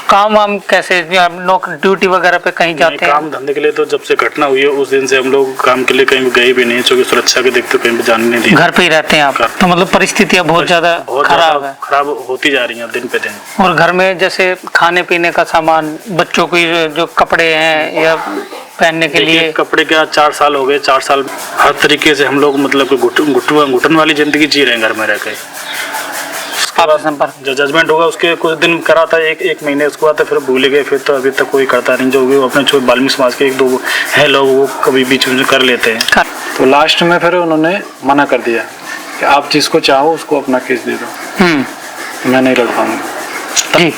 काम वाम कैसे, नौकरी ड्यूटी वगैरह पे कहीं जाते हैं? काम धंधे के लिए तो जब से घटना हुई है उस दिन से हम लोग काम के लिए कहीं भी गए भी नहीं, क्योंकि सुरक्षा के देखते कहीं भी जाने नहीं दिया। घर पे ही रहते हैं आप? तो मतलब परिस्थितियाँ बहुत ज्यादा खराब होती जा रही हैं दिन पे दिन। और घर में जैसे खाने पीने का सामान, बच्चों की जो कपड़े हैं या पहनने के लिए? कपड़े क्या 4 साल हो गए, 4 साल हर तरीके से हम लोग मतलब घुटन वाली जिंदगी जी रहे हैं घर में रह के। जो जजमेंट होगा उसके कुछ दिन करा था, एक महीने, उसके बाद तो फिर भूल गए, फिर तो अभी तक कोई करता नहीं। जो भी अपने बाल्मीकि समाज के 1-2 है लोग वो कभी बीच में कर लेते हैं। तो लास्ट में फिर उन्होंने मना कर दिया कि आप जिसको चाहो उसको अपना केस दे दो, मैं नहीं लड़ पाऊंगा जी।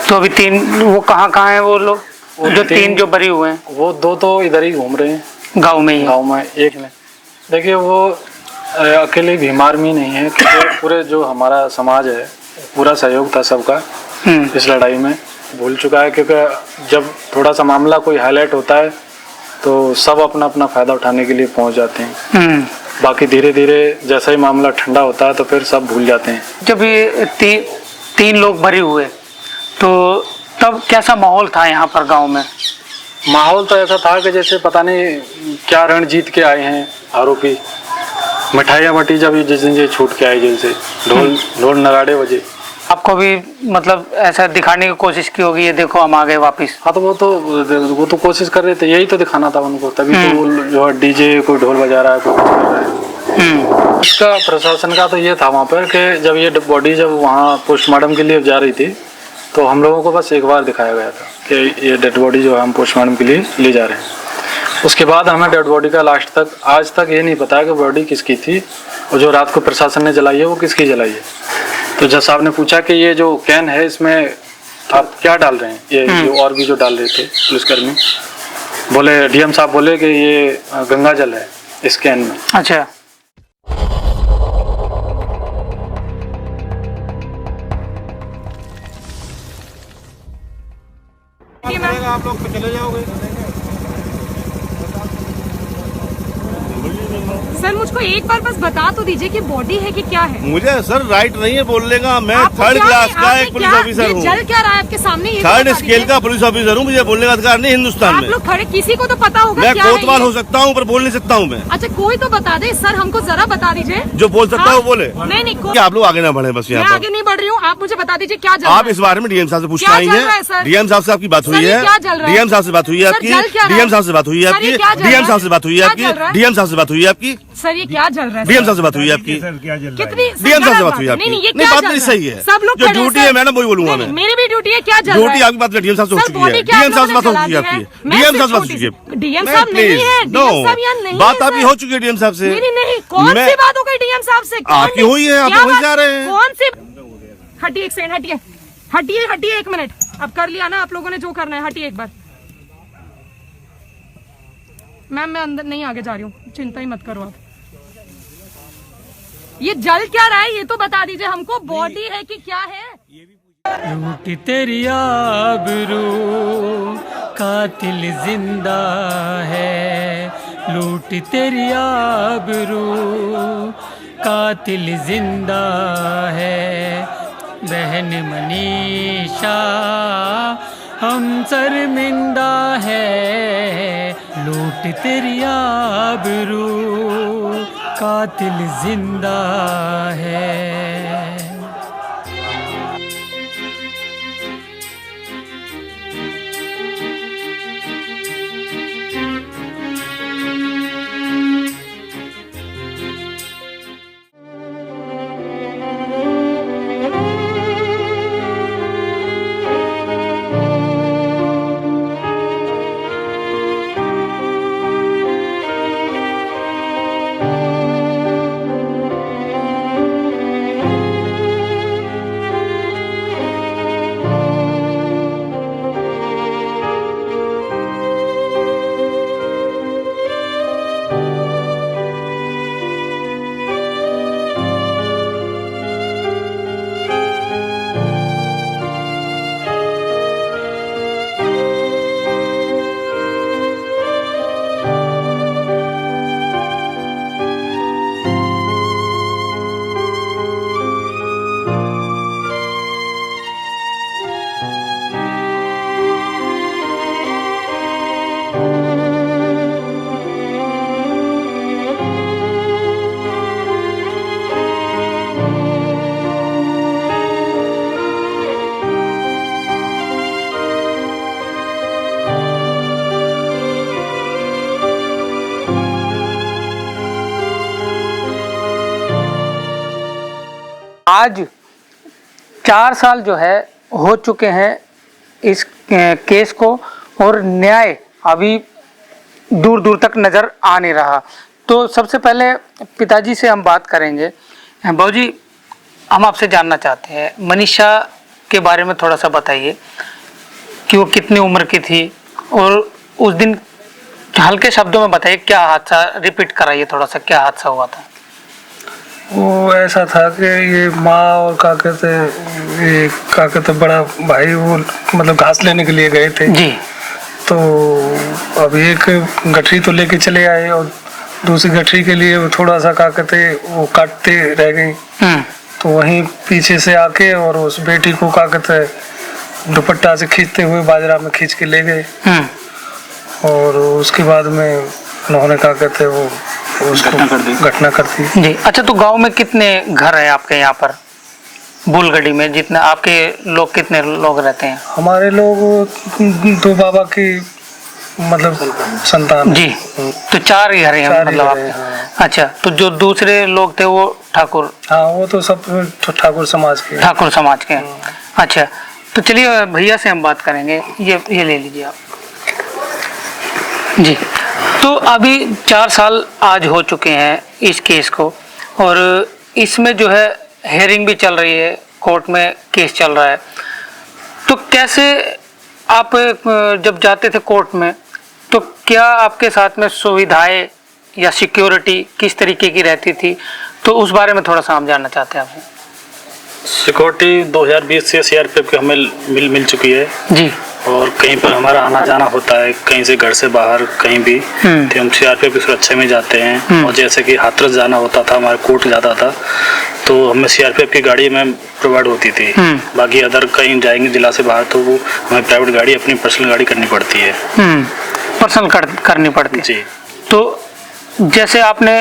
तो अभी 3 वो कहाँ है वो लोग जो 3 जो बरी हुए हैं? वो 2 तो इधर ही घूम रहे हैं गाँव में ही? गाँव में एक में। देखिए वो अकेले बीमार भी नहीं है, क्योंकि पूरे जो हमारा समाज है पूरा सहयोग था सबका इस लड़ाई में। भूल चुका है, क्योंकि जब थोड़ा सा मामला कोई हाईलाइट होता है तो सब अपना अपना फायदा उठाने के लिए पहुंच जाते हैं। बाकी धीरे धीरे जैसा ही मामला ठंडा होता है तो फिर सब भूल जाते हैं। जब ये 3 लोग भरे हुए तो तब कैसा माहौल था यहाँ पर गाँव में? माहौल तो ऐसा था कि जैसे पता नहीं क्या रण जीत के आए हैं आरोपी। मिठाइयाँ बटी जब जिस दिन ये छूट के आए जेल से, ढोल नगाड़े बजे। आपको भी मतलब ऐसा दिखाने की कोशिश की होगी, ये देखो हम आ गए वापिस? हाँ, तो वो तो कोशिश कर रहे थे, यही तो दिखाना था उनको। तभी तो जो है डीजे कोई ढोल बजा रहा है, कोई कुछ कर रहा है। इसका प्रशासन का तो ये था वहाँ पर कि जब ये बॉडी जब वहाँ पोस्टमार्टम के लिए जा रही थी तो हम लोगों को बस एक बार दिखाया गया था कि ये डेड बॉडी जो है हम पोस्टमार्टम के लिए ले जा रहे हैं। उसके बाद हमें डेड बॉडी का लास्ट तक आज तक ये नहीं पता कि बॉडी किसकी थी, और जो रात को प्रशासन ने जलाई है वो किसकी जलाई है। तो जज साहब ने पूछा कि ये जो कैन है इसमें आप क्या डाल रहे हैं, ये जो और भी जो डाल रहे थे पुलिसकर्मी, बोले डीएम साहब बोले कि ये गंगा जल है इस कैन में। अच्छा। आप लोग चले जाओगे? सर मुझको एक बार बस बता तो दीजिए कि बॉडी है कि क्या है? मुझे सर राइट नहीं है बोलने का, मैं 3rd क्लास का एक पुलिस ऑफिसर हूँ। जल क्या रहा है आपके सामने? 3rd स्केल का पुलिस ऑफिसर हूँ, मुझे बोलने का अधिकार नहीं हिंदुस्तान में। आप लोग खड़े, किसी को तो पता होगा मैं क्या है कोतवाल हो सकता हूँ पर बोल नहीं सकता हूँ मैं। अच्छा कोई तो बता दे सर, हमको जरा बता दीजिए। जो बोल सकता है वो बोले। नहीं, आप लोग आगे ना बढ़े बस। मैं यहाँ आगे नहीं बढ़ रही हूँ, आप मुझे बता दीजिए क्या जल। आप इस बारे में डीएम साहब से पूछना आई है? डीएम साहब से आपकी बात हुई है? डीएम साहब से बात हुई है आपकी? डीएम साहब से बात हुई है आपकी? डीएम साहब से बात हुई है आपकी? डीएम साहब से बात हुई है आपकी? सर ये क्या जल रहा है? डीएम साहब से बात हुई है आपकी? कितनी डीएम साहब से बात हुई है आपकी? नहीं, बात नहीं सही है। सब लोग जो ड्यूटी है मैडम वही बोलूंगा मैं। मेरी भी ड्यूटी है। क्या जल रहा है? ड्यूटी आपकी बात डीएम साहब से हो चुकी है। डीएम साहब से बात हो चुकी है आपकी? डीएम साहब से बात हो चुकी है? डीएम साहब नहीं है, डीएम साहब यहाँ नहीं है। बात आपकी हो चुकी है डीएम साहब से? मेरी नहीं। कौन सी बात हो गई डीएम साहब से? आपकी हुई है, आप वहीं जा रहे हैं। कौन सी? हटिए एक सेकंड, हटिए 1 मिनट। अब कर लिया ना आप लोगों ने जो करना है, हटिए एक बार। मैम मैं अंदर नहीं आगे जा रही हूँ, चिंता ही मत करो आप। ये जल क्या रहा है ये तो बता दीजिए हमको, बॉडी है कि क्या है? लूट तेरी आबरू, कातिल जिंदा है। लूट तेरी आबरू, कातिल जिंदा है। बहन मनीषा हम शर्मिंदा है। लूट तेरी आबरू, कातिल जिंदा है। आज 4 साल जो है हो चुके हैं इस केस को और न्याय अभी दूर दूर तक नज़र आ नहीं रहा। तो सबसे पहले पिताजी से हम बात करेंगे। बाबूजी, हम आपसे जानना चाहते हैं मनीषा के बारे में थोड़ा सा बताइए कि वो कितनी उम्र की थी और उस दिन हल्के शब्दों में बताइए क्या हादसा, रिपीट कराइए थोड़ा सा, क्या हादसा हुआ था। वो ऐसा था कि ये माँ और क्या कहते बड़ा भाई वो मतलब घास लेने के लिए गए थे जी। तो अब एक गठरी तो लेके चले आए और दूसरी गठरी के लिए वो थोड़ा सा क्या कहते वो काटते रह गई। तो वहीं पीछे से आके और उस बेटी को क्या कहते दुपट्टा से खींचते हुए बाजरा में खींच के ले गए और उसके बाद में उन्होंने क्या कहते वो उसको घटना कर दी जी। अच्छा, तो गांव में कितने घर हैं आपके यहाँ पर बुलगढ़ी में? जितने आपके लोग, कितने लोग रहते हैं? हमारे लोग 2 बाबा की मतलब संतान जी। तो 4 ही घर हैं मतलब आपके? हाँ। अच्छा, तो जो दूसरे लोग थे वो ठाकुर? हाँ, वो तो सब ठाकुर समाज के। ठाकुर समाज के। अच्छा, तो चलिए भैया से हम बात करेंगे। ये ले लीजिए आप जी। तो अभी 4 साल आज हो चुके हैं इस केस को और इसमें जो है हेयरिंग भी चल रही है, कोर्ट में केस चल रहा है। तो कैसे आप जब जाते थे कोर्ट में तो क्या आपके साथ में सुविधाएं या सिक्योरिटी किस तरीके की रहती थी? तो उस बारे में थोड़ा सा हम जानना चाहते हैं आपसे। सिक्योरिटी 2020 से सीआरपीएफ की हमें मिल चुकी है जी। और कहीं पर हमारा आना जाना होता है, कहीं से घर से बाहर कहीं भी, तो हम सीआरपीएफ की सुरक्षा में जाते हैं। और जैसे कि हाथरस जाना होता था, हमारा कोर्ट जाता था, तो हमें सीआरपीएफ की गाड़ी में प्रोवाइड होती थी। बाकी अदर कहीं जाएंगे जिला से बाहर तो वो हमें प्राइवेट गाड़ी, अपनी पर्सनल गाड़ी करनी पड़ती है। पर्सनल करनी पड़ती है जी। तो जैसे आपने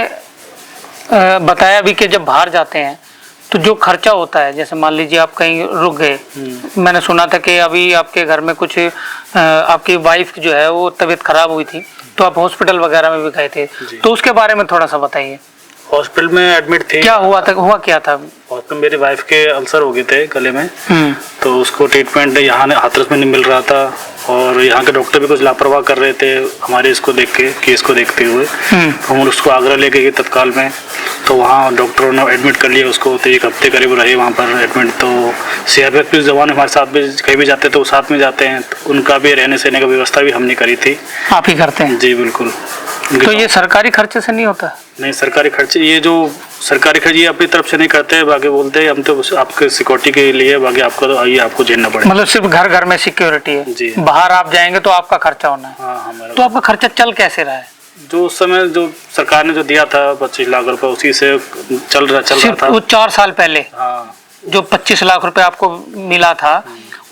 बताया भी कि जब बाहर जाते हैं तो जो खर्चा होता है, जैसे मान लीजिए आप कहीं रुक गए, मैंने सुना था कि अभी आपके घर में कुछ आपकी वाइफ जो है वो तबीयत खराब हुई थी तो आप हॉस्पिटल वगैरह में भी गए थे, तो उसके बारे में थोड़ा सा बताइए। हॉस्पिटल में एडमिट थे। क्या हुआ था? हुआ क्या था? हॉस्पिटल मेरी वाइफ के अल्सर हो गए थे गले में, तो उसको ट्रीटमेंट यहाँ हाथरस में नहीं मिल रहा था और यहाँ के डॉक्टर भी कुछ लापरवाह कर रहे थे हमारे इसको देख के, केस को देखते हुए। तो हम उसको आगरा लेके गए तत्काल में, तो वहाँ डॉक्टरों ने एडमिट कर लिया उसको। तो 1 हफ्ते करीब रहे वहाँ पर एडमिट। तो सीआरपीएफ के जवान हमारे साथ भी कहीं भी जाते तो साथ में जाते हैं, तो उनका भी रहने सहने का व्यवस्था भी हमने करी थी। आप ही करते हैं? जी बिल्कुल। तो ये सरकारी खर्चे से नहीं होता? नहीं, सरकारी खर्चे, ये जो सरकारी खर्चे ये अपनी तरफ से नहीं करते हैं, बाकी बोलते हैं हम तो आपके सिक्योरिटी के लिए, बाकी आपका तो ये आपको झेलना पड़ेगा। मतलब सिर्फ घर घर में सिक्योरिटी है जी। बाहर आप जाएंगे तो आपका खर्चा होना है। हाँ, हमारा तो आपका खर्चा चल कैसे रहा है? जो उस समय जो सरकार ने जो दिया था 25 लाख रुपए, उसी से चल रहा था। वो 4 साल पहले हाँ, जो 25 लाख रुपए आपको मिला था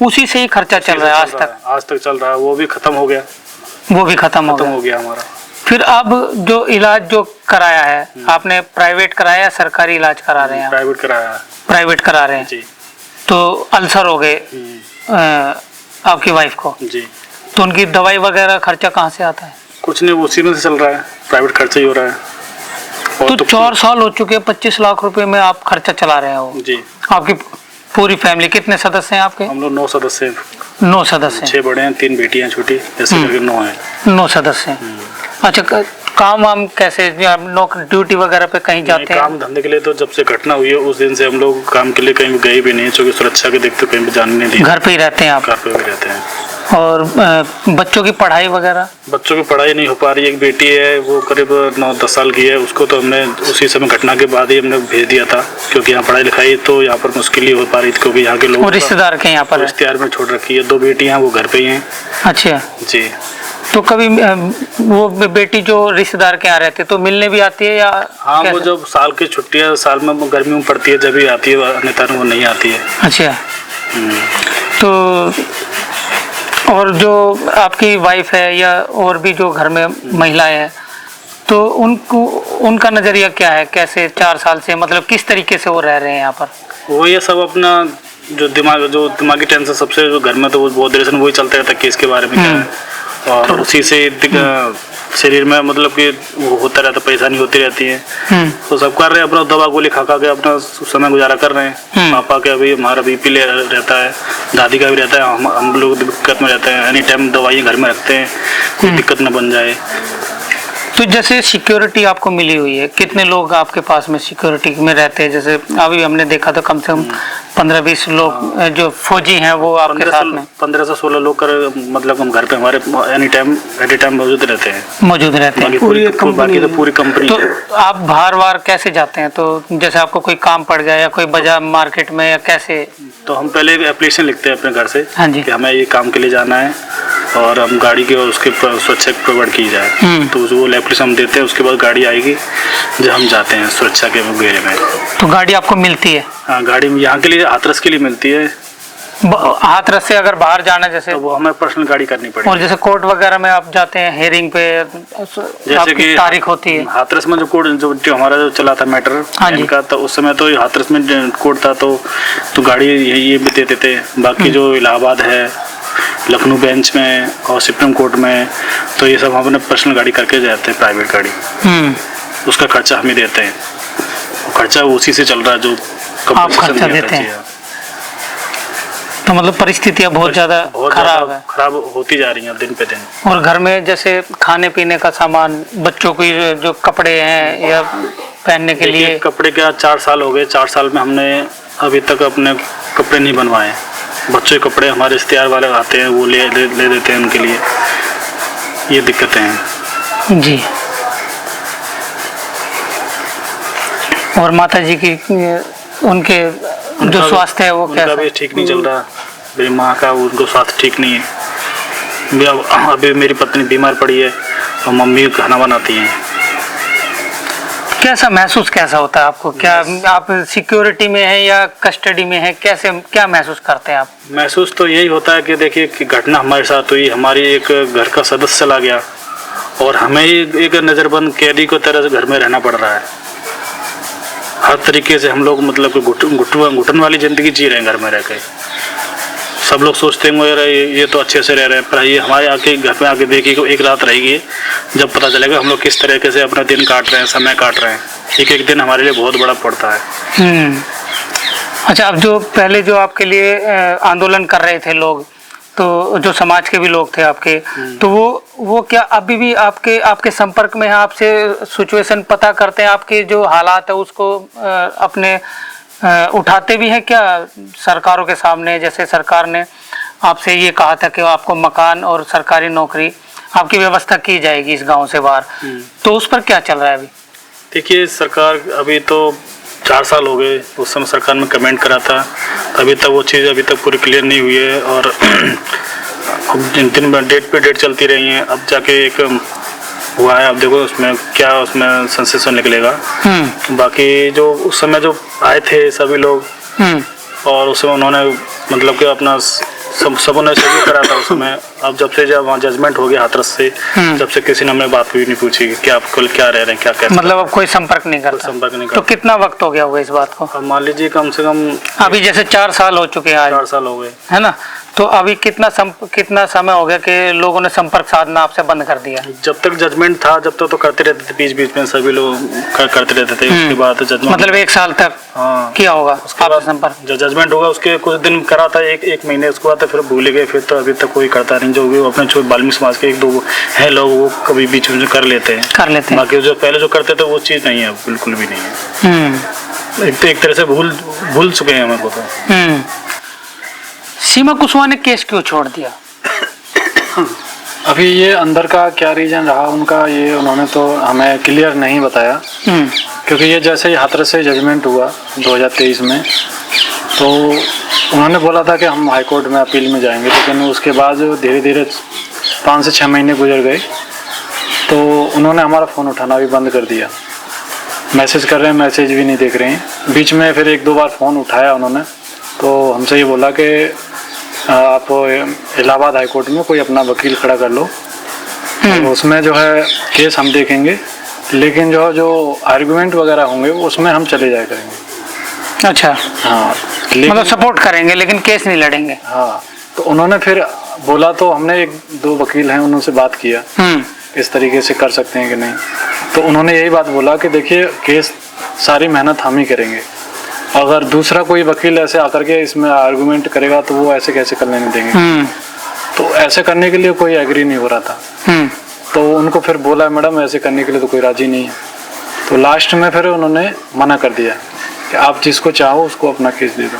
उसी से ही खर्चा चल रहा है आज तक चल रहा है। वो भी खत्म हो गया। वो भी खत्म हो गया हमारा। फिर अब जो इलाज जो कराया है आपने प्राइवेट कराया या सरकारी इलाज करा रहे हैं? प्राइवेट करा रहे हैं। जी। तो अल्सर हो गए आपकी वाइफ को जी। तो उनकी दवाई वगैरह खर्चा कहाँ से आता है? कुछ नहीं, उसी में से चल रहा है, प्राइवेट खर्चा ही हो रहा है। तो 4 साल हो चुके हैं, 25 लाख रुपए में आप खर्चा चला रहे हो जी। आपकी पूरी फैमिली कितने सदस्य हैं आपके? हम लोग 9 सदस्य हैं। 9 सदस्य? 6 बड़े हैं, 3 बेटियां छोटी, ऐसे करके 9 हैं। 9 सदस्य हैं। अच्छा, काम वाम कैसे, नौकरी ड्यूटी वगैरह पे कहीं जाते हैं? काम धंधे के लिए तो जब से घटना हुई है उस दिन से हम लोग काम के लिए कहीं गए भी नहीं, क्योंकि सुरक्षा के देखते कहीं भी जाने नहीं दिया। घर पे ही रहते हैं आप? घर पे ही रहते हैं। और बच्चों की पढ़ाई वगैरह? बच्चों की पढ़ाई नहीं हो पा रही है। एक बेटी है वो करीब 9-10 साल की है, उसको तो हमने उसी समय घटना के बाद ही हमने भेज दिया था, क्योंकि यहाँ पढ़ाई लिखाई तो यहाँ पर मुश्किल ही हो पा रही थी, क्योंकि यहाँ के लोग रिश्तेदार के यहाँ पर रिश्तेदार में छोड़ रखी है। 2 बेटियां वो घर पे ही हैं। अच्छा जी। तो कभी वो बेटी जो रिश्तेदार के यहाँ रहती है तो मिलने भी आती है या? हाँ, वो जब साल की छुट्टियाँ साल में गर्मी में पड़ती है जब ही आती है, अन्यथा वो नहीं आती है। अच्छा। तो और जो आपकी वाइफ है या और भी जो घर में महिलाएं हैं तो उनका नजरिया क्या है? कैसे 4 साल से मतलब किस तरीके से वो रह रहे हैं यहाँ पर? वो ये सब अपना जो दिमागी टेंशन सबसे जो घर में तो वो बहुत देर से वही चलता रहता है केस के बारे में क्या है, और उसी से शरीर में मतलब कि वो होता रहता, परेशानी होती रहती है। तो सब कर रहे हैं अपना, दवा गोली खा के अपना समय गुजारा कर रहे हैं। पापा के अभी हमारा बीपी ले रहता है, दादी का भी रहता है, हम लोग दिक्कत में रहते हैं। एनी टाइम दवाई घर में रखते हैं, कोई दिक्कत न बन जाए। तो जैसे सिक्योरिटी आपको मिली हुई है, कितने लोग आपके पास में सिक्योरिटी में रहते हैं? जैसे अभी हमने देखा था कम से कम 15-20 लोग जो फौजी हैं वो आपके साथ में 15 से 16 लोग कर, मतलब हम घर पे हमारे एनी टाइम मौजूद रहते हैं। बाकी तो पूरी कंपनी। तो आप बाहर वार कैसे जाते हैं? तो जैसे आपको कोई काम पड़ गया या कोई बाजार मार्केट में या कैसे? तो हम पहले एप्लीकेशन लिखते हैं अपने घर से, हाँ जी, कि हमें ये काम के लिए जाना है और हम गाड़ी के उसके सुरक्षा प्रोवाइड की जाए। तो वो एप्लीकेशन हम देते हैं, उसके बाद गाड़ी आएगी जब हम जाते हैं सुरक्षा के घेरे में। तो गाड़ी आपको मिलती है? हाँ, गाड़ी यहाँ के लिए हाथरस के लिए मिलती है। हाथरस से अगर बाहर जाना जैसे तो वो हमें पर्सनल गाड़ी करनी पड़ेगी। और जैसे कोर्ट वगैरह में आप जाते हैं हेयरिंग पे, जैसे कि तारीख होती है हाथरस में जो कोर्ट जो हमारा जो चला था मैटर का, तो उस समय तो हाथरस में कोर्ट था, तो गाड़ी ये भी देते थे। बाकी जो इलाहाबाद है, लखनऊ बेंच में और सुप्रीम कोर्ट में, तो ये सब हम अपने पर्सनल गाड़ी करके जाते हैं, प्राइवेट गाड़ी। उसका खर्चा हम ही देते हैं, खर्चा उसी से चल रहा है जो आप खर्चा देते हैं। तो मतलब परिस्थितियाँ बहुत ज़्यादा खराब होती जा रही हैं दिन पे दिन। और घर में जैसे खाने पीने का सामान, बच्चों की जो कपड़े हैं या पहनने के लिए, कपड़े क्या 4 साल हो गए, 4 साल में हमने अभी तक अपने कपड़े नहीं बनवाए। बच्चों के कपड़े हमारे रिश्तेदार वाले आते हैं, वो ले देते हैं उनके लिए। ये दिक्कतें हैं जी। और माता जी की उनके जो स्वास्थ्य है वो कैसा? भी ठीक नहीं चल रहा। मेरी माँ का उनको स्वास्थ्य ठीक नहीं है। अभी मेरी पत्नी बीमार पड़ी है और मम्मी खाना बनाती हैं। कैसा महसूस कैसा होता है आपको? क्या आप सिक्योरिटी में हैं या कस्टडी में हैं? कैसे क्या महसूस करते हैं आप? महसूस तो यही होता है कि देखिए कि घटना हमारे साथ हुई, हमारी एक घर का सदस्य चला गया और हमें एक नज़रबंद कैदी को तरह से घर में रहना पड़ रहा है। हर तरीके से हम लोग मतलब कि घुटन वाली ज़िंदगी जी रहे हैं घर में रह के। सब लोग सोचते हैं ये तो अच्छे से रह रहे हैं, पर ये हमारे आके घर पे आके देखिए एक रात रहेगी, जब पता चलेगा हम लोग किस तरीके से अपना दिन काट रहे हैं, समय काट रहे हैं। एक दिन हमारे लिए बहुत बड़ा पड़ता है। अच्छा, अब जो पहले जो आपके लिए आंदोलन कर रहे थे लोग, तो जो समाज के भी लोग थे आपके, तो वो क्या अभी भी आपके संपर्क में है? आपसे सिचुएशन पता करते हैं, आपके जो हालात है उसको अपने उठाते भी हैं क्या सरकारों के सामने? जैसे सरकार ने आपसे ये कहा था कि आपको मकान और सरकारी नौकरी आपकी व्यवस्था की जाएगी इस गांव से बाहर, तो उस पर क्या चल रहा है अभी? देखिए, सरकार अभी तो 4 साल हो गए, उस समय सरकार में कमेंट करा था, अभी तक वो चीज़ अभी तक पूरी क्लियर नहीं हुई है। और दिन डेट पे डेट चलती रही हैं, अब जाके एक हुआ है। अब देखो उसमें सेंसेशन निकलेगा। बाकी जो उस समय जो आए थे सभी लोग, और उस समय उन्होंने मतलब कि अपना सबों ने सही करा था उस समय। अब जब वहाँ जजमेंट हो गया हाथरस से, जब से किसी ने हमें बात भी नहीं पूछी कि क्या आप कल क्या रह रहे हैं, क्या कैसे, मतलब अब कोई संपर्क नहीं करता। तो कितना वक्त हो गया होगा इस बात को? मान लीजिए कम से कम अभी जैसे 4 साल हो चुके हैं। 4 साल हो गए, है ना? तो अभी कितना समय हो गया कि लोगों ने संपर्क साधना आपसे बंद कर दिया? जब तक जजमेंट था जब तक तो करते रहते थे, बीच में सभी लोग करते रहते थे। उसके बाद जजमेंट मतलब 1 साल तक किया होगा उसके बाद संपर्क? जो जजमेंट होगा उसके कुछ दिन करा था, एक महीने, उसके बाद फिर भूल गए। फिर तो अभी तक कोई करता नहीं। जो भी अपने छोटे बाल्मीकि समाज के 1-2 हैं लोग, वो कभी बीच में कर लेते हैं। बाकी जो पहले जो करते थे वो चीज़ नहीं है, बिल्कुल भी नहीं है। एक तरह से भूल चुके हैं हमें को तो। सीमा कुशवाहा ने केस क्यों छोड़ दिया? अभी ये अंदर का क्या रीजन रहा उनका, ये उन्होंने तो हमें क्लियर नहीं बताया। क्योंकि ये जैसे ही हाथरस से जजमेंट हुआ 2023 में, तो उन्होंने बोला था कि हम हाई कोर्ट में अपील में जाएंगे, लेकिन उसके बाद धीरे धीरे 5 से 6 महीने गुजर गए, तो उन्होंने हमारा फ़ोन उठाना भी बंद कर दिया। मैसेज कर रहे हैं, मैसेज भी नहीं देख रहे हैं। बीच में फिर 1-2 बार फ़ोन उठाया उन्होंने, तो हमसे ये बोला कि आप इलाहाबाद हाई कोर्ट में कोई अपना वकील खड़ा कर लो, तो उसमें जो है केस हम देखेंगे, लेकिन जो आर्गुमेंट वगैरह होंगे उसमें हम चले जाया करेंगे। अच्छा, हाँ, मतलब सपोर्ट करेंगे लेकिन केस नहीं लड़ेंगे। हाँ, तो उन्होंने फिर बोला, तो हमने 1-2 वकील हैं उनसे बात किया इस तरीके से कर सकते हैं कि नहीं। तो उन्होंने यही बात बोला कि देखिए केस सारी मेहनत हम ही करेंगे, अगर दूसरा कोई वकील ऐसे आकर के इसमें आर्गुमेंट करेगा तो वो ऐसे कैसे करने नहीं देंगे। तो ऐसे करने के लिए कोई एग्री नहीं हो रहा था। तो उनको फिर बोला मैडम ऐसे करने के लिए तो कोई राजी नहीं है। तो लास्ट में फिर उन्होंने मना कर दिया कि आप जिसको चाहो उसको अपना केस दे दो,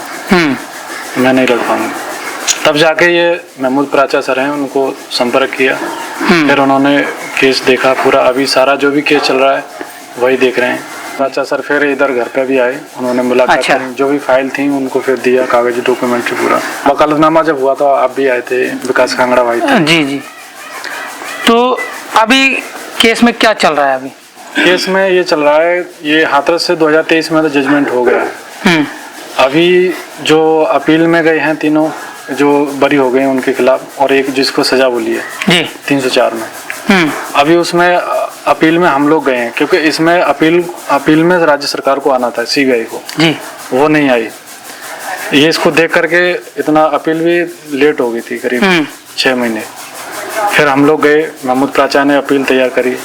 मैं नहीं लड़ पाऊंगा। तब जाके ये महमूद प्राचा सर हैं, उनको संपर्क किया, फिर उन्होंने केस देखा पूरा। अभी सारा जो भी केस चल रहा है वही देख रहे हैं। प्राचा सर फिर इधर घर पे भी आए, उन्होंने मुलाकात करी, जो भी फाइल थी उनको फिर दिया कागज डॉक्यूमेंट्री पूरा। वकालतनामा जब हुआ तो आप भी आए थे, विकास कांगड़ा भाई थे। जी जी। तो अभी केस में क्या चल रहा है? अभी केस में ये चल रहा है, ये हाथरस से 2023 में तो जजमेंट हो गया है। अभी जो अपील में गए हैं तीनों जो बरी हो गए हैं उनके खिलाफ, और एक जिसको सजा बोली है जी 304 में। अभी उसमें अपील में हम लोग गए हैं, क्योंकि इसमें अपील में राज्य सरकार को आना था, सीबीआई को जी, वो नहीं आई। ये इसको देख करके इतना अपील भी लेट हो गई थी, करीब 6 महीने। फिर हम लोग गए, महमूद प्राचा ने अपील तैयार करी।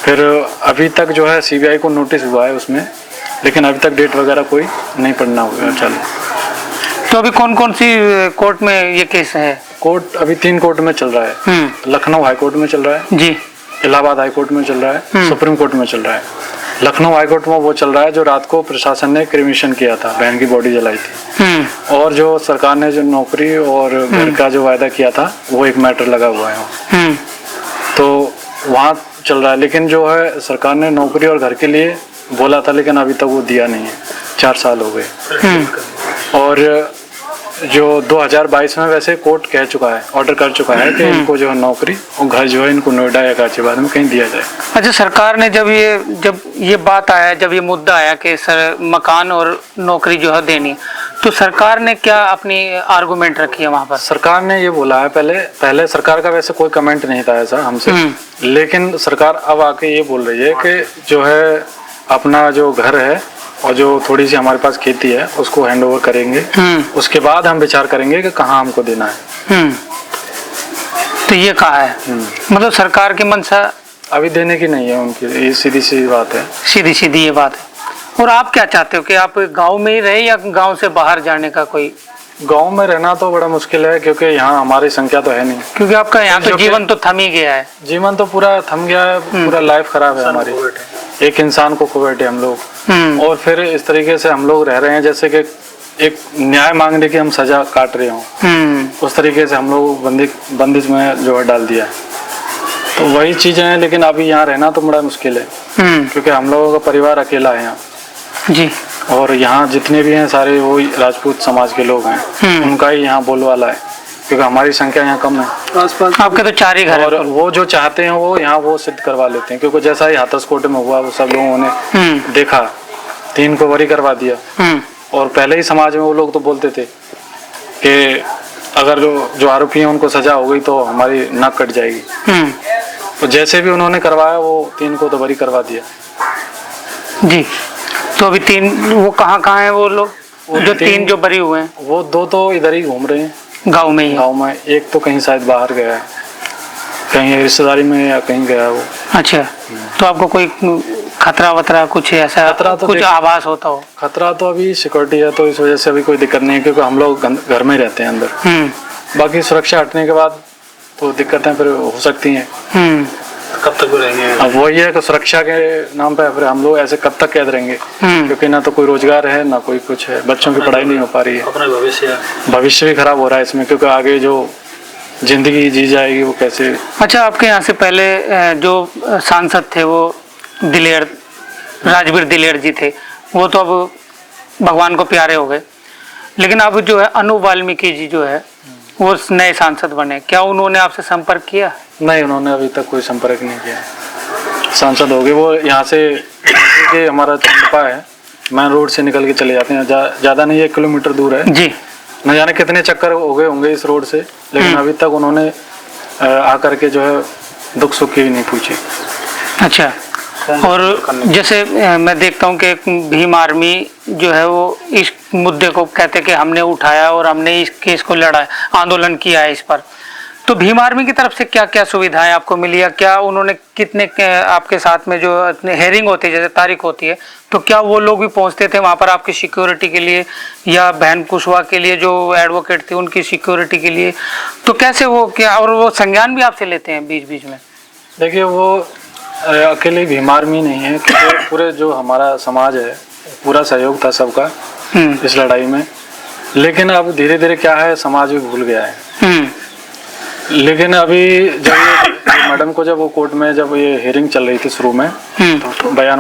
फिर अभी तक जो है सीबीआई को नोटिस हुआ है उसमें, लेकिन अभी तक डेट वगैरह कोई नहीं पड़ना हुआ। चलो, तो अभी कौन कौन सी कोर्ट में ये केस है? कोर्ट अभी 3 कोर्ट में चल रहा है। लखनऊ हाई कोर्ट में चल रहा है जी, इलाहाबाद हाई कोर्ट में चल रहा है, सुप्रीम कोर्ट में चल रहा है। लखनऊ हाई कोर्ट में वो चल रहा है जो रात को प्रशासन ने क्रिमिशन किया था, बहन की बॉडी जलाई थी, और जो सरकार ने जो नौकरी और घर का जो वायदा किया था वो एक मैटर लगा हुआ है। तो वहाँ चल रहा है, लेकिन जो है सरकार ने नौकरी और घर के लिए बोला था, लेकिन अभी तक वो दिया नहीं है। 4 साल हो गए। और जो 2022 में वैसे कोर्ट कह चुका है, ऑर्डर कर चुका है कि इनको जो है नौकरी और घर जो है इनको नोएडा या गाजियाबाद में कहीं दिया जाए। अच्छा, सरकार ने जब ये बात आया, जब ये मुद्दा आया कि सर मकान और नौकरी जो है देनी, तो सरकार ने क्या अपनी आर्गुमेंट रखी है वहाँ पर? सरकार ने ये बोला है, पहले सरकार का वैसे कोई कमेंट नहीं था ऐसा हमसे, लेकिन सरकार अब आके ये बोल रही है कि जो है अपना जो घर है और जो थोड़ी सी हमारे पास खेती है उसको हैंड ओवर करेंगे, उसके बाद हम विचार करेंगे कि कहाँ हमको देना है। तो ये कहा है, मतलब सरकार की मंशा अभी देने की नहीं है उनकी, ये सीधी सी बात है। सीधी ये बात है। और आप क्या चाहते हो कि आप गांव में ही रहे या गांव से बाहर जाने का कोई? गांव में रहना तो बड़ा मुश्किल है, क्योंकि यहाँ हमारी संख्या तो है नहीं, क्योंकि आपका यहाँ तो जीवन तो थम ही गया है। जीवन तो पूरा थम गया है, पूरा लाइफ खराब है हमारी। एक इंसान को खो बैठे हम लोग, और फिर इस तरीके से हम लोग रह रहे हैं जैसे कि एक न्याय मांगने की हम सजा काट रहे हों, उस तरीके से हम लोग बंदिश में जो है डाल दिया। तो वही चीजें हैं, लेकिन अभी यहाँ रहना तो बड़ा मुश्किल है, क्योंकि हम लोगों का परिवार अकेला है यहाँ जी, और यहाँ जितने भी हैं सारे वो राजपूत समाज के लोग हैं, उनका ही यहाँ बोलवाला है, क्योंकि हमारी संख्या यहाँ कम है। आसपास आपके तो 4 ही घर और वो जो चाहते हैं वो यहाँ वो सिद्ध करवा लेते हैं, क्योंकि जैसा ही हाथरस कोर्ट में हुआ वो सब लोगों ने देखा, 3 को बरी करवा दिया। और पहले ही समाज में वो लोग तो बोलते थे कि अगर जो आरोपी हैं उनको सजा हो गई तो हमारी नाक कट जाएगी। तो जैसे भी उन्होंने करवाया वो 3 को तो बरी करवा दिया जी। तो अभी 3 वो कहाँ है वो लोग, जो 3 जो बरी हुए हैं? वो 2 तो इधर ही घूम रहे हैं गांव में ही। गांव में, एक तो कहीं शायद बाहर गया है, कहीं रिश्तेदारी में या कहीं गया है वो। अच्छा, तो आपको कोई खतरा वतरा कुछ ऐसा तो कुछ आभास होता हो? खतरा तो अभी सिक्योरिटी है, तो इस वजह से अभी कोई दिक्कत नहीं है, क्योंकि हम लोग घर में रहते हैं अंदर। बाकी सुरक्षा हटने के बाद तो दिक्कतें फिर हो सकती हैं। कब तक रहेंगे? अब वही है कि सुरक्षा के नाम पे फिर हम लोग ऐसे कब तक कैद रहेंगे, क्योंकि ना तो कोई रोजगार है ना कोई कुछ है, बच्चों की पढ़ाई नहीं हो पा रही है, अपना भविष्य भी खराब हो रहा है इसमें, क्योंकि आगे जो जिंदगी जी जाएगी वो कैसे। अच्छा, आपके यहाँ से पहले जो सांसद थे वो राजवीर दिलेर जी थे, वो तो अब भगवान को प्यारे हो गए, लेकिन अब जो है अनु वाल्मीकि जी जो है वो नए सांसद बने, क्या उन्होंने आपसे संपर्क किया? नहीं, उन्होंने अभी तक कोई संपर्क नहीं किया। सांसद हो गए वो, यहाँ से हमारा चंदपा है, मेन रोड से निकल के चले जाते हैं, ज़्यादा नहीं 1 किलोमीटर दूर है जी। न जाने कितने चक्कर हो गए होंगे इस रोड से, लेकिन अभी तक उन्होंने आकर के जो है दुख सुख की भी नहीं पूछी। अच्छा, और जैसे मैं देखता हूँ कि भीम आर्मी जो है वो इस मुद्दे को कहते कि हमने उठाया और हमने इस केस को लड़ा, आंदोलन किया है इस पर, तो भीम आर्मी की तरफ से क्या क्या सुविधाएं आपको मिली, या क्या उन्होंने कितने आपके साथ में जो हेयरिंग होती है, जैसे तारीख होती है, तो क्या वो लोग भी पहुंचते थे वहां पर आपकी सिक्योरिटी के लिए, या बहन कुशवाहा के लिए जो एडवोकेट थे उनकी सिक्योरिटी के लिए, तो कैसे वो क्या, और वो संज्ञान भी आपसे लेते हैं बीच बीच में? देखिए, वो अकेले भीम आर्मी नहीं है, क्योंकि पूरे जो हमारा समाज है पूरा सहयोग था सबका इस लड़ाई में। लेकिन अब धीरे धीरे क्या है, समाज भी भूल गया है। लेकिन अभी जब ये मैडम को जब वो कोर्ट में जब ये हियरिंग चल रही थी शुरू में, तो बयान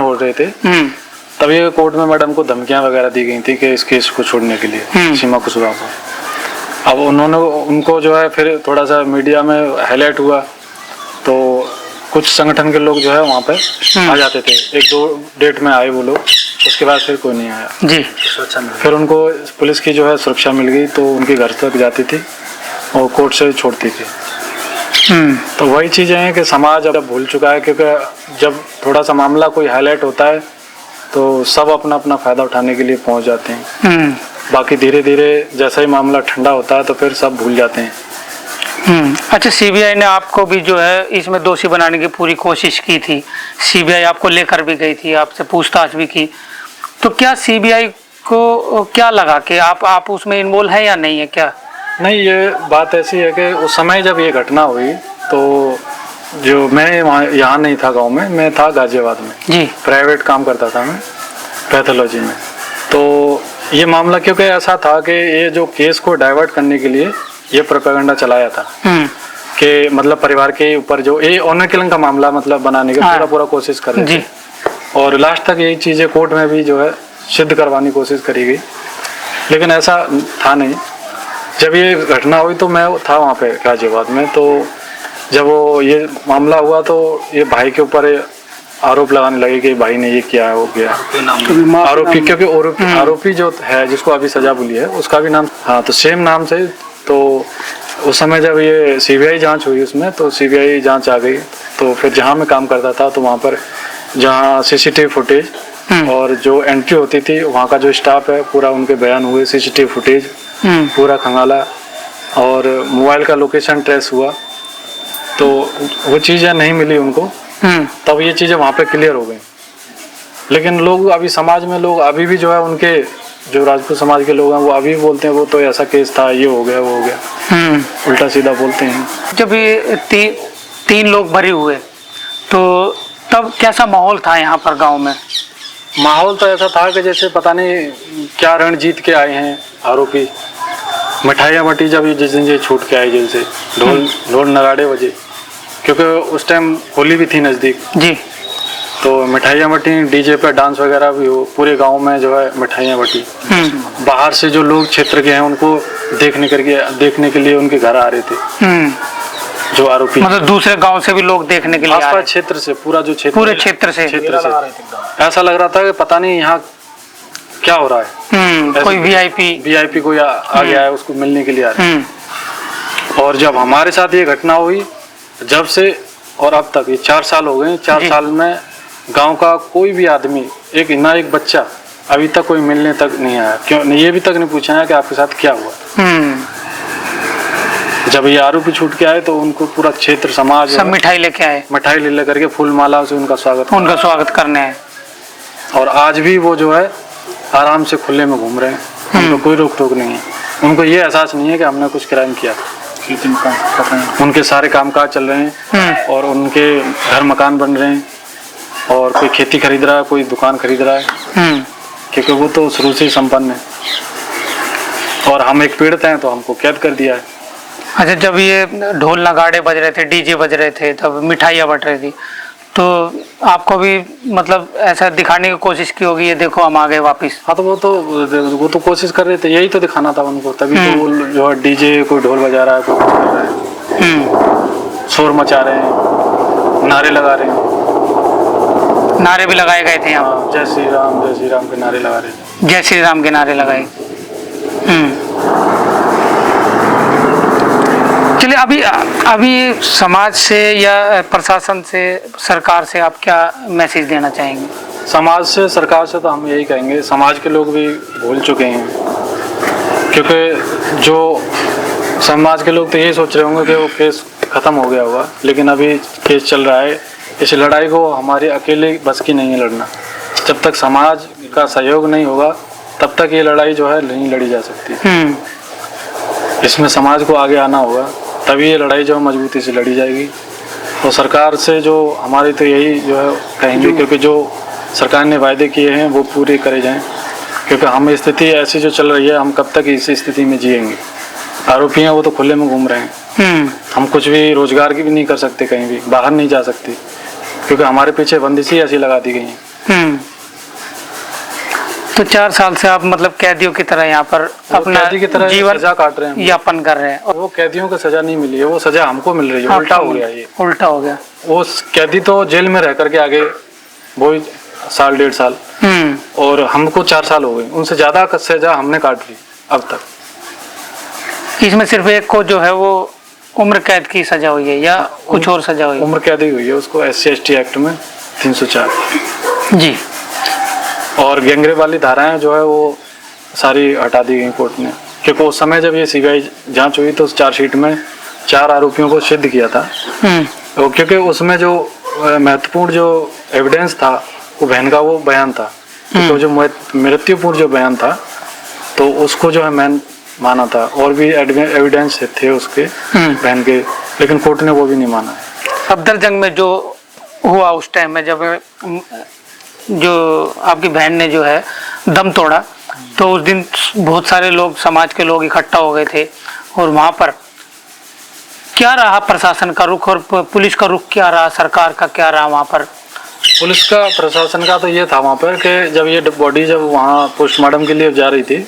हो रहे थे, तब ये कोर्ट में मैडम को धमकियां वगैरह दी गई थी कि इस केस को छोड़ने के लिए, सीमा कुशवाहा को। अब उन्होंने उनको जो है फिर थोड़ा सा मीडिया में हाईलाइट हुआ, तो कुछ संगठन के लोग जो है वहाँ पे आ जाते थे, 1-2 डेट में आए वो लोग, उसके बाद फिर कोई नहीं आया जी। फिर उनको पुलिस की जो है सुरक्षा मिल गई, तो उनके घर तक जाती थी और कोर्ट से छोड़ती थी। तो वही चीजें हैं कि समाज अब भूल चुका है, क्योंकि जब थोड़ा सा मामला कोई हाईलाइट होता है तो सब अपना अपना फायदा उठाने के लिए पहुंच जाते हैं। बाकी धीरे धीरे जैसा ही मामला ठंडा होता है तो फिर सब भूल जाते हैं। अच्छा, सीबीआई ने आपको भी जो है इसमें दोषी बनाने की पूरी कोशिश की थी, सीबीआई आपको लेकर भी गई थी, आपसे पूछताछ भी की, तो क्या सीबीआई को क्या लगा कि आप उसमें इन्वॉल्व है या नहीं है क्या? नहीं, ये बात ऐसी है कि उस समय जब ये घटना हुई तो जो मैं वहाँ यहाँ नहीं था गांव में, मैं था गाजियाबाद में जी, प्राइवेट काम करता था मैं पैथोलॉजी में। तो ये मामला क्योंकि ऐसा था कि ये जो केस को डाइवर्ट करने के लिए ये प्रोपेगेंडा चलाया था कि मतलब परिवार के ऊपर जो ये ऑनर किलिंग का मामला मतलब बनाने का पूरा कोशिश कर रहे थे, और लास्ट तक यही चीजें कोर्ट में भी जो है सिद्ध करवाने की कोशिश करी गई, लेकिन ऐसा था नहीं। जब ये घटना हुई तो मैं था वहाँ पे गाजियाबाद में, तो जब वो ये मामला हुआ तो ये भाई के ऊपर आरोप लगाने लगे कि भाई ने ये किया है, वो किया आरोपी, क्योंकि आरोपी जो है जिसको अभी सजा मिली है उसका भी नाम, हाँ, तो सेम नाम से। तो उस समय जब ये सीबीआई जांच हुई उसमें, तो सीबीआई जांच आ गई, तो फिर जहाँ मैं काम करता था तो वहाँ पर जहाँ सीसीटीवी फुटेज और जो एंट्री होती थी वहाँ का जो स्टाफ है पूरा उनके बयान हुए, सीसीटीवी फुटेज पूरा खंगाला और मोबाइल का लोकेशन ट्रेस हुआ, तो वो चीज़ें नहीं मिली उनको, तब ये चीज़ें वहाँ पे क्लियर हो गई। लेकिन लोग अभी समाज में लोग अभी भी जो है उनके जो राजपूत समाज के लोग हैं वो अभी बोलते हैं वो तो ऐसा केस था, ये हो गया, वो हो गया, उल्टा सीधा बोलते हैं। जब ये तीन लोग भरे हुए तो तब कैसा माहौल था यहाँ पर गांव में? माहौल तो ऐसा था कि जैसे पता नहीं क्या रण जीत के आए हैं आरोपी। मिठाइयाँ बटी जब जिस दिन ये छूट के आए जेल से, ढोल नगाड़े बजे, क्योंकि उस टाइम होली भी थी नज़दीक जी, तो मिठाइयाँ बटी, डीजे पे डांस वगैरह भी हो, पूरे गांव में जो है मिठाइयाँ बटी। बाहर से जो लोग क्षेत्र के हैं उनको देखने के लिए उनके घर आ रहे थे जो आरोपी, मतलब दूसरे गांव से भी लोग देखने के लिए आसपास क्षेत्र से, पूरा जो क्षेत्र, पूरे क्षेत्र से ऐसा लग रहा था कि पता नहीं यहाँ क्या हो रहा है, कोई वीआईपी कोई आ गया है उसको मिलने के लिए आ रहा है। और जब हमारे साथ ये घटना हुई जब से और अब तक ये 4 साल हो गए, 4 साल में गांव का कोई भी आदमी एक बच्चा अभी तक कोई मिलने तक नहीं आया। क्यों ये भी तक नहीं पूछा है कि आपके साथ क्या हुआ। जब ये आरोपी छूट के आए तो उनको पूरा क्षेत्र समाज सब मिठाई लेके आए, मिठाई ले करके फूल माला से उनका स्वागत करने आए। और आज भी वो जो है आराम से खुले में घूम रहे हैं, उनको कोई रोक टोक नहीं है। उनको ये एहसास नहीं है कि हमने कुछ क्राइम किया। उनके सारे कामकाज चल रहे हैं और उनके घर मकान बन रहे हैं, और कोई खेती खरीद रहा है, कोई दुकान खरीद रहा है, क्योंकि वो तो शुरू से ही संपन्न है। और हम एक पीड़ित हैं तो हमको कैद कर दिया है। अच्छा, जब ये ढोल नगाड़े बज रहे थे, डीजे बज रहे थे, तब मिठाइयाँ बट रही थी, तो आपको भी मतलब ऐसा दिखाने की कोशिश की होगी, ये देखो हम आ गए वापिस। हाँ, तो वो तो कोशिश कर रहे थे, यही तो दिखाना था उनको, तभी तो जो है डीजे कोई ढोल बजा रहा है, कोई कुछ कर रहा है, शोर मचा रहे हैं, नारे लगा रहे हैं। नारे भी लगाए गए थे यहाँ? जय श्री राम के नारे लगा रहे थे। जय श्री राम के नारे लगाए। चलिए, अभी समाज से या प्रशासन से, सरकार से आप क्या मैसेज देना चाहेंगे? समाज से, सरकार से तो हम यही कहेंगे, समाज के लोग भी भूल चुके हैं, क्योंकि जो समाज के लोग तो यही सोच रहे होंगे कि वो केस खत्म हो गया होगा, लेकिन अभी केस चल रहा है। इस लड़ाई को हमारे अकेले बस की नहीं है लड़ना। जब तक समाज का सहयोग नहीं होगा तब तक ये लड़ाई जो है नहीं लड़ी जा सकती। इसमें समाज को आगे आना होगा, तभी ये लड़ाई जो है मजबूती से लड़ी जाएगी। और सरकार से जो हमारी तो यही जो है कहेंगे, क्योंकि जो सरकार ने वायदे किए हैं वो पूरे करे जाएं, क्योंकि हम स्थिति ऐसी जो चल रही है, हम कब तक इस स्थिति में जिएंगे। आरोपी हैं वो तो खुले में घूम रहे हैं, हम कुछ भी रोजगार की भी नहीं कर सकते, कहीं भी बाहर नहीं जा सकते, क्योंकि हमारे पीछे बंदिशें ऐसी लगा दी गई हैं। तो 4 साल से आप मतलब कैदियों की तरह यहाँ पर अपना जीवन सजा काट रहे हैं, यापन कर रहे हैं। और वो कैदियों को सजा नहीं मिली है, वो सजा हमको मिल रही है। उल्टा हो गया, ये उल्टा हो गया। वो कैदी तो जेल में रह करके आगे वो 1.5 साल, और हमको 4 साल हो गए। उनसे ज्यादा सजा हमने काट ली अब तक। इसमें सिर्फ एक को जो है वो उम्र कैद की सजा हुई है या कुछ और सजा हुई है? उम्र कैद ही हुई है उसको, SC/ST एक्ट में 304 जी। और गैंगरेप वाली धाराएं जो है वो सारी हटा दी गई कोर्ट ने, क्योंकि उस समय जब ये CBI जांच हुई तो उस चार्जशीट में 4 आरोपियों को सिद्ध किया था। तो क्योंकि उसमें जो महत्वपूर्ण जो एविडेंस था वो बहन का वो बयान था, तो जो मृत्युपूर्ण जो बयान था तो उसको जो है मैंने माना था, और भी एविडेंस थे उसके बहन के, लेकिन कोर्ट ने वो भी नहीं माना। सफदरजंग में जो हुआ उस टाइम में जब जो आपकी बहन ने जो है दम तोड़ा, तो उस दिन बहुत सारे लोग, समाज के लोग इकट्ठा हो गए थे, और वहां पर क्या रहा प्रशासन का रुख और पुलिस का रुख क्या रहा, सरकार का क्या रहा वहां पर? पुलिस का, प्रशासन का तो ये था वहाँ पर कि जब ये बॉडी जब वहाँ पोस्टमार्टम के लिए जा रही थी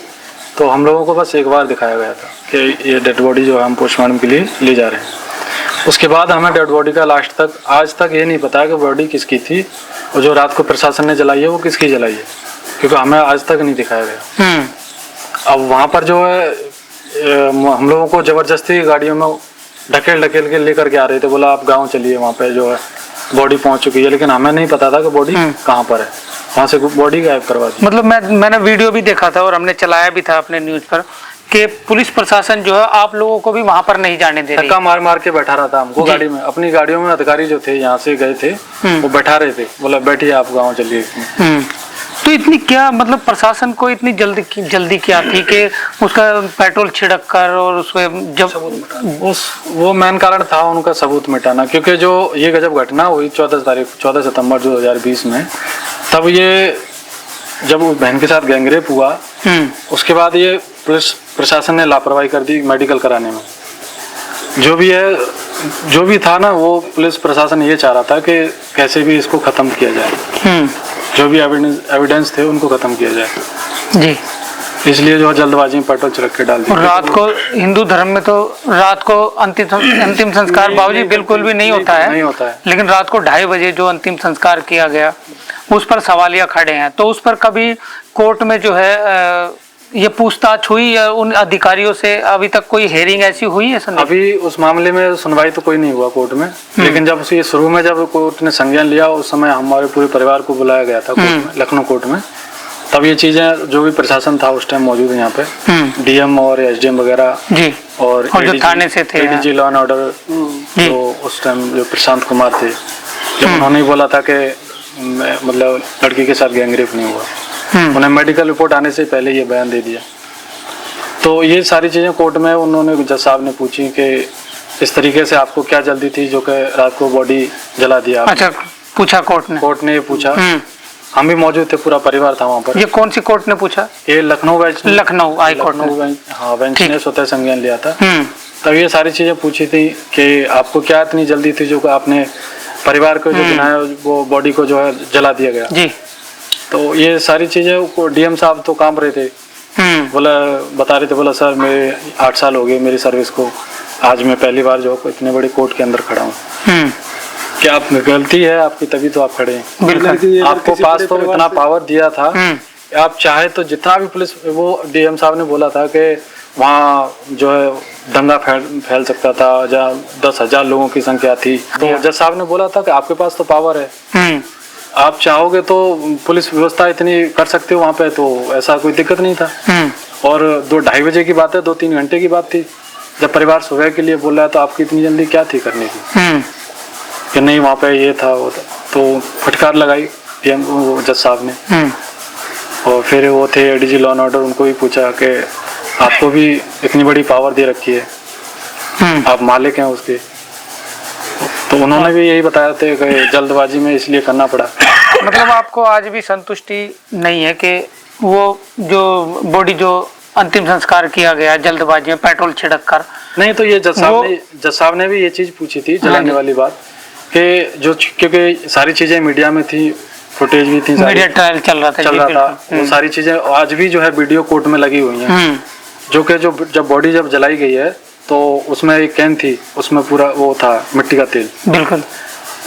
तो हम लोगों को बस एक बार दिखाया गया था कि ये डेड बॉडी जो है हम पोस्टमार्टम के लिए ले जा रहे हैं। उसके बाद हमें डेड बॉडी का लास्ट तक आज तक ये नहीं पता कि बॉडी किसकी थी, और जो रात को प्रशासन ने जलाई है वो किसकी जलाई है, क्योंकि हमें आज तक नहीं दिखाया गया। अब वहाँ पर जो है हम लोगों को जबरदस्ती गाड़ियों में ढकेल के लेकर के आ रहे थे, बोला आप गाँव चलिए, वहाँ पर जो है बॉडी पहुँच चुकी है, लेकिन हमें नहीं पता था कि बॉडी कहाँ पर है। वहाँ से बॉडी गायब करवा दी। मतलब मैंने वीडियो भी देखा था और हमने चलाया भी था अपने न्यूज पर कि पुलिस प्रशासन जो है आप लोगों को भी वहां पर नहीं जाने दे रही। धक्का मार के बैठा रहा था हमको गाड़ी में। अपनी गाड़ियों में अधिकारी जो थे यहाँ से गए थे वो बैठा रहे थे, बोला बैठिए आप गाँव चलिए। तो इतनी क्या मतलब प्रशासन को इतनी जल्दी क्या थी कि उसका पेट्रोल छिड़क कर और उसमें जब वो मेन कारण था उनका सबूत मिटाना, क्योंकि जो ये गजब घटना हुई 14 सितंबर 2020 में, तब ये जब वो बहन के साथ गैंगरेप हुआ उसके बाद ये पुलिस प्रशासन ने लापरवाही कर दी मेडिकल कराने में। जो भी था ना, वो पुलिस प्रशासन ये चाह रहा था कि कैसे भी इसको खत्म किया जाए, जो भी एविडेंस थे उनको खत्म किया जाए जी। इसलिए जो जल्दबाजी में पेट्रोल छिड़क के डाल दिया। रात को हिंदू धर्म में तो रात को अंतिम संस्कार बाबूजी बिल्कुल भी नहीं होता है, लेकिन रात को 2:30 बजे जो अंतिम संस्कार किया गया उस पर सवालिया खड़े हैं। तो उस पर कभी कोर्ट में जो है ये पूछताछ हुई या उन अधिकारियों से अभी तक कोई हेयरिंग ऐसी हुई है? अभी उस मामले में सुनवाई तो कोई नहीं हुआ कोर्ट में, लेकिन जब ये शुरू में जब कोर्ट ने संज्ञान लिया उस समय हमारे पूरे परिवार को बुलाया गया था कोर्ट में, लखनऊ कोर्ट में। तब ये चीजें जो भी प्रशासन था उस टाइम मौजूद है यहाँ पे, DM और SDM वगैरह जी, और जो थाने से थे ADG लॉ एंड ऑर्डर, जो उस टाइम जो प्रशांत कुमार थे, जब उन्होंने बोला था कि मतलब लड़की के साथ गैंगरेप नहीं हुआ, उन्हें मेडिकल रिपोर्ट आने से पहले ये बयान दे दिया। तो ये सारी चीजें कोर्ट में उन्होंने जज साहब ने पूछी कि इस तरीके से आपको क्या जल्दी थी जो कि रात को बॉडी जला दिया। अच्छा, पूछा कोर्ट ने ये पूछा, हम भी मौजूद थे, पूरा परिवार था वहाँ पर। ये कौन सी कोर्ट ने पूछा? ये लखनऊ हाई कोर्ट बेंच ने स्वतः संज्ञान लिया था। तब ये सारी चीजें पूछी थी कि आपको क्या इतनी जल्दी थी जो आपने परिवार को जो बनाया वो बॉडी को जो है जला दिया गया जी। तो ये सारी चीजें DM साहब तो कांप रहे थे, बता रहे थे, बोला सर मेरे 8 साल हो गए मेरी सर्विस को, आज मैं पहली बार जो इतने बड़े कोर्ट के अंदर खड़ा हूँ। क्या आप गलती है आपकी, तभी तो आप खड़े हैं। आपको पास तो इतना पावर दिया था, आप चाहे तो जितना भी पुलिस, वो DM साहब ने बोला था कि वहाँ जो है दंगा फैल सकता था, जहाँ 10,000 लोगों की संख्या थी, तो जज साहब ने बोला था कि आपके पास तो पावर है, आप चाहोगे तो पुलिस व्यवस्था इतनी कर सकते हो वहाँ पे, तो ऐसा कोई दिक्कत नहीं था। और 2-2:30 बजे की बात है, 2-3 घंटे की बात थी, जब परिवार सुबह के लिए बोल रहा है तो आपकी इतनी जल्दी क्या थी करने की कि नहीं वहाँ पे ये था वो था। तो फटकार लगाई वो जज साहब ने। और फिर वो थे एडीजी लॉ एंड ऑर्डर, उनको भी पूछा कि आपको भी इतनी बड़ी पावर दे रखी है, आप मालिक हैं उसके। तो उन्होंने भी यही बताया था कि जल्दबाजी में इसलिए करना पड़ा। मतलब आपको आज भी संतुष्टि नहीं है कि वो जो बॉडी जो अंतिम संस्कार किया गया जल्दबाजी में पेट्रोल छिड़क कर? नहीं, तो ये जज साहब ने भी ये चीज पूछी थी, जलाने वाली बात, कि जो क्योंकि सारी चीजें मीडिया में थी, फुटेज भी थी, मीडिया ट्रायल चल रहा था। वो सारी चीजें आज भी जो है वीडियो कोर्ट में लगी हुई हैं। जो कि जब बॉडी जब जलाई गई है तो उसमें एक कैन थी, उसमें पूरा वो था मिट्टी का तेल। बिल्कुल।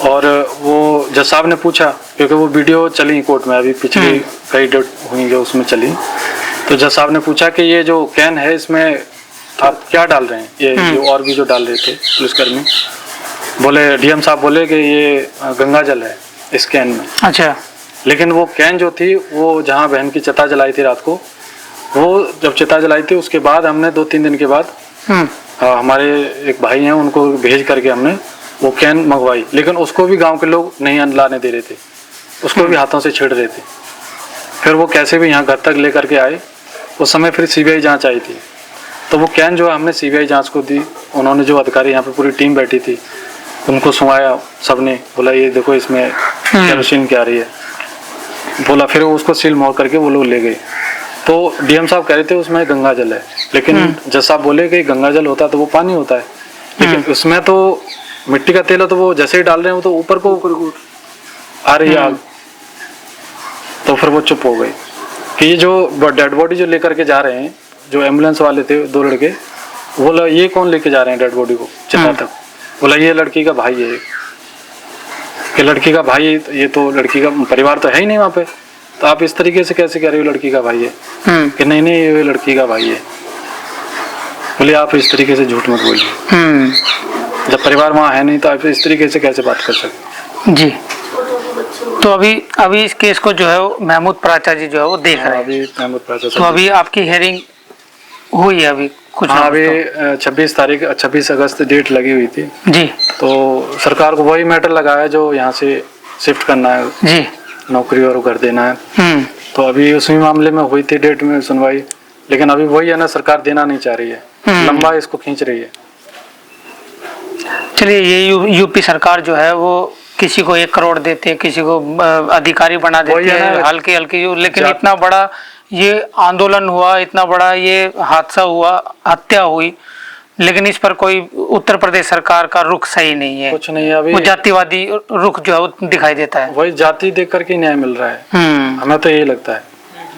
और वो जज साहब ने पूछा, क्योंकि वो वीडियो चली कोर्ट में, अभी पिछली कई डेट हुई जो उसमें चली, तो जज साहब ने पूछा कि ये जो कैन है इसमें आप क्या डाल रहे हैं? ये जो और भी जो डाल रहे थे पुलिसकर्मी, बोले डीएम साहब बोले कि ये गंगा जल है इस कैन में। अच्छा। लेकिन वो कैन जो थी वो जहाँ बहन की चिता जलाई थी रात को, वो जब चिता जलाई थी उसके बाद हमने 2-3 दिन के बाद हमारे एक भाई हैं उनको भेज करके हमने वो कैन मंगवाई, लेकिन उसको भी गांव के लोग नहीं लाने दे रहे थे, उसको भी हाथों से छेड़ रहे थे। फिर वो कैसे भी यहाँ घर तक लेकर के आए। उस समय फिर सीबीआई जांच आई थी, तो वो कैन जो हमने सीबीआई जांच को दी। उन्होंने जो अधिकारी, यहाँ पे पूरी टीम बैठी थी, उनको सुनाया, सबने बोला ये देखो इसमें केरोसिन क्या आ रही है, बोला। फिर उसको सील मोड़ करके वो लोग ले गए। तो डीएम साहब कह रहे थे उसमें गंगा जल है, लेकिन जज साहब बोले कि गंगा जल होता तो वो पानी होता है, लेकिन उसमें तो मिट्टी का तेल है, तो वो जैसे ही डाल रहे हैं वो तो ऊपर को आ रही है आग। तो फिर वो चुप हो गए कि ये जो डेड बॉडी जो लेकर के जा रहे हैं, जो एम्बुलेंस वाले थे 2 लड़के, बोला ये कौन लेके जा रहे हैं डेड बॉडी को चिता तक? बोला ये लड़की का भाई है। कि लड़की का भाई, ये तो लड़की का परिवार तो है ही नहीं वहाँ पे, तो आप इस तरीके से कैसे कह रहे हो लड़की का भाई है? कि नहीं ये लड़की का भाई है। बोले आप इस तरीके से झूठ मत बोलिए, जब परिवार वहाँ है नहीं तो आप इस तरीके से कैसे बात कर सकते? जी। तो अभी इस केस को जो है महमूद प्राचा जी जो है वो देख रहे हैं। अभी महमूद प्राचा, तो अभी आपकी हियरिंग हुई है अभी कुछ? हाँ, अभी 26 अगस्त डेट लगी हुई थी जी। तो सरकार को वही मैटर लगाया जो यहाँ से शिफ्ट करना है जी, नौकरी और घर देना है। तो अभी उसी मामले में हुई थी डेट में सुनवाई, लेकिन अभी वही है ना, सरकार देना नहीं चाह रही है, लंबा इसको खींच रही है। चलिए, ये यूपी सरकार जो है वो किसी को 1 करोड़ देते हैं, किसी को अधिकारी बना देते हैं, हल्के हल्के, लेकिन इतना बड़ा ये आंदोलन हुआ, इतना बड़ा ये हादसा हुआ, हत्या हुई, लेकिन इस पर कोई उत्तर प्रदेश सरकार का रुख सही नहीं है। कुछ नहीं है अभी, वो जातिवादी रुख जो है वो दिखाई देता है। वही जाति देख करके न्याय मिल रहा है, हमें तो यही लगता है।